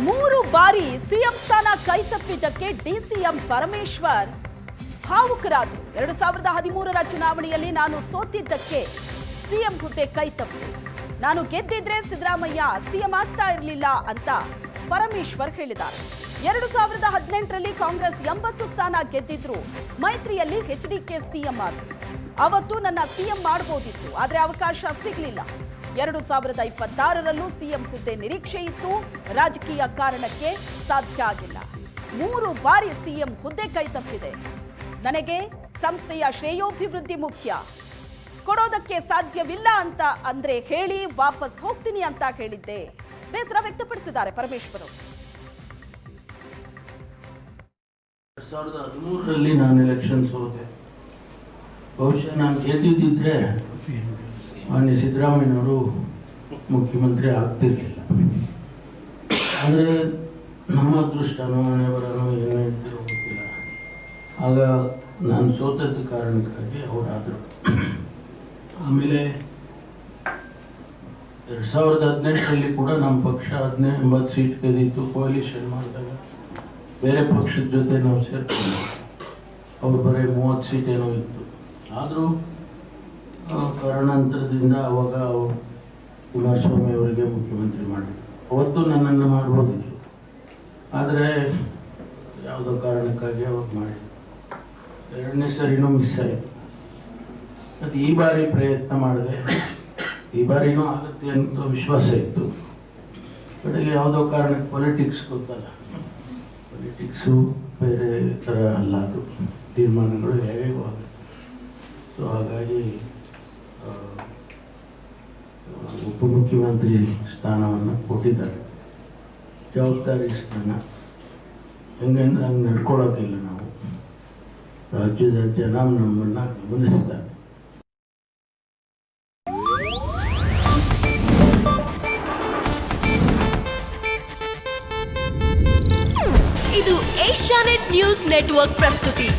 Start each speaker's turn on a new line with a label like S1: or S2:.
S1: 3 ಬಾರಿ ಸಿಎಂ ಸ್ಥಾನ ಕೈತಪ್ಪಿದ್ದಕ್ಕೆ ಡಿಸಿಎಂ ಪರಮೇಶ್ವರ್ ಭಾವುಕರಾದರು. 2013ರ ಚುನಾವಣೆಯಲ್ಲಿ ನಾನು ಸೋತಿದ್ದಕ್ಕೆ ಸಿಎಂ ಹುದ್ದೆ ಕೈತಪ್ಪಿತು. ನಾನು ಗೆದ್ದಿದ್ರೆ ಸಿದ್ದರಾಮಯ್ಯ ಸಿಎಂ ಆಗ್ತಾ ಇರಲಿಲ್ಲ ಅಂತ ಪರಮೇಶ್ವರ್ ಹೇಳಿದ್ದಾರೆ. 2018ರಲ್ಲಿ ಕಾಂಗ್ರೆಸ್ 80 ಸ್ಥಾನ ಗೆದ್ದಿದ್ರು. ಮೈತ್ರಿಯಲ್ಲಿ ಎಚ್ಡಿಕೆ ಸಿಎಂ ಆದರು. ಅವತ್ತು ನನ್ನ ಸಿಎಂ ಮಾಡಬಹುದಿತ್ತು, ಆದರೆ ಅವಕಾಶ ಸಿಗಲಿಲ್ಲ. 2026ರಲ್ಲೂ ಸಿಎಂ ಹುದ್ದೆ ನಿರೀಕ್ಷೆ ಇತ್ತು, ರಾಜಕೀಯ ಕಾರಣಕ್ಕೆ ಸಾಧ್ಯ ಆಗಿಲ್ಲ. 3 ಬಾರಿ ಸಿಎಂ ಹುದ್ದೆ ಕೈತಪ್ಪಿದೆ. ನನಗೆ ಸಂಸ್ಥೆಯ ಶ್ರೇಯೋಭಿವೃದ್ಧಿ ಮುಖ್ಯ, ಕೊಡೋದಕ್ಕೆ ಸಾಧ್ಯವಿಲ್ಲ ಅಂತ ಅಂದ್ರೆ ಹೇಳಿ ವಾಪಸ್ ಹೋಗ್ತೀನಿ ಅಂತ ಹೇಳಿದ್ದೆ. ಬೇಸರ ವ್ಯಕ್ತಪಡಿಸಿದ್ದಾರೆ ಪರಮೇಶ್ವರ್.
S2: 2013ರಲ್ಲಿ ನಾನು ಎಲೆಕ್ಷನ್ ಸೋತೆ. ಬಹುಶಃ ನಾನು ಗೆದ್ದಿದ್ದಿದ್ರೆ ಮಾನ್ಯ ಸಿದ್ದರಾಮಯ್ಯನವರು ಮುಖ್ಯಮಂತ್ರಿ ಆಗ್ತಿರ್ಲಿಲ್ಲ. ಆದರೆ ನಮ್ಮ ಅದೃಷ್ಟನೋ ಹಣೆ ಬರೋನೋ ಏನು ಹೇಳ್ತಿರೋ ಗೊತ್ತಿಲ್ಲ. ಆಗ ನಾನು ಸೋತದ್ದು ಕಾರಣಕ್ಕಾಗಿ ಅವರಾದರು. ಆಮೇಲೆ 2018ರಲ್ಲಿ ಕೂಡ ನಮ್ಮ ಪಕ್ಷ 80 ಸೀಟ್ ಗೆದ್ದಿತ್ತು. ಕೋalition ಮಾಡಿದಾಗ ಬೇರೆ ಪಕ್ಷದ ಜೊತೆ ನಾವು ಸೇರ್ಕೊಂಡು ಅವ್ರು ಬರೀ 30 ಸೀಟ್ ಏನೋ ಇತ್ತು. ಆದರೂ ಕಾರಣಾಂತರದಿಂದ ಅವಾಗ ಕುಮಾರಸ್ವಾಮಿ ಅವರಿಗೆ ಮುಖ್ಯಮಂತ್ರಿ ಮಾಡಿದ್ರು. ಅವತ್ತು ನನ್ನನ್ನು ಮಾಡ್ಬೋದಿತ್ತು, ಆದರೆ ಯಾವುದೋ ಕಾರಣಕ್ಕಾಗಿ ಅವ್ರು ಮಾಡಿದ್ರು. 2ನೇ ಸರಿನೂ ಮಿಸ್ ಆಯಿತು. ಮತ್ತು ಈ ಬಾರಿ ಪ್ರಯತ್ನ ಮಾಡಿದೆ. ಈ ಬಾರಿನೂ ಆಗುತ್ತೆ ಅಂತ ವಿಶ್ವಾಸ ಇತ್ತು. ಕಡೆಗೆ ಯಾವುದೋ ಕಾರಣಕ್ಕೆ ಪೊಲಿಟಿಕ್ಸ್ ಗೊತ್ತಲ್ಲ, ಪೊಲಿಟಿಕ್ಸು ಬೇರೆ ಥರ ಅಲ್ಲ, ಅದು ತೀರ್ಮಾನಗಳು ಹೇಗೋ ಆಗುತ್ತೆ. ಸೊ ಹಾಗಾಗಿ ಉಪಮುಖ್ಯಮಂತ್ರಿ ಸ್ಥಾನವನ್ನು ಕೊಟ್ಟಿದ್ದಾರೆ. ಜವಾಬ್ದಾರಿ ಸ್ಥಾನ. ಹೆಂಗಂದ್ರೆ ಹಂಗೆ ನಡ್ಕೊಳ್ಳೋಕ್ಕಿಲ್ಲ. ನಾವು ರಾಜ್ಯದ ಜನ ನಮ್ಮನ್ನು ಗಮನಿಸ್ತಾರೆ.
S3: ಇದು ಏಷ್ಯಾನೆಟ್ ನ್ಯೂಸ್ ನೆಟ್ವರ್ಕ್ ಪ್ರಸ್ತುತಿ.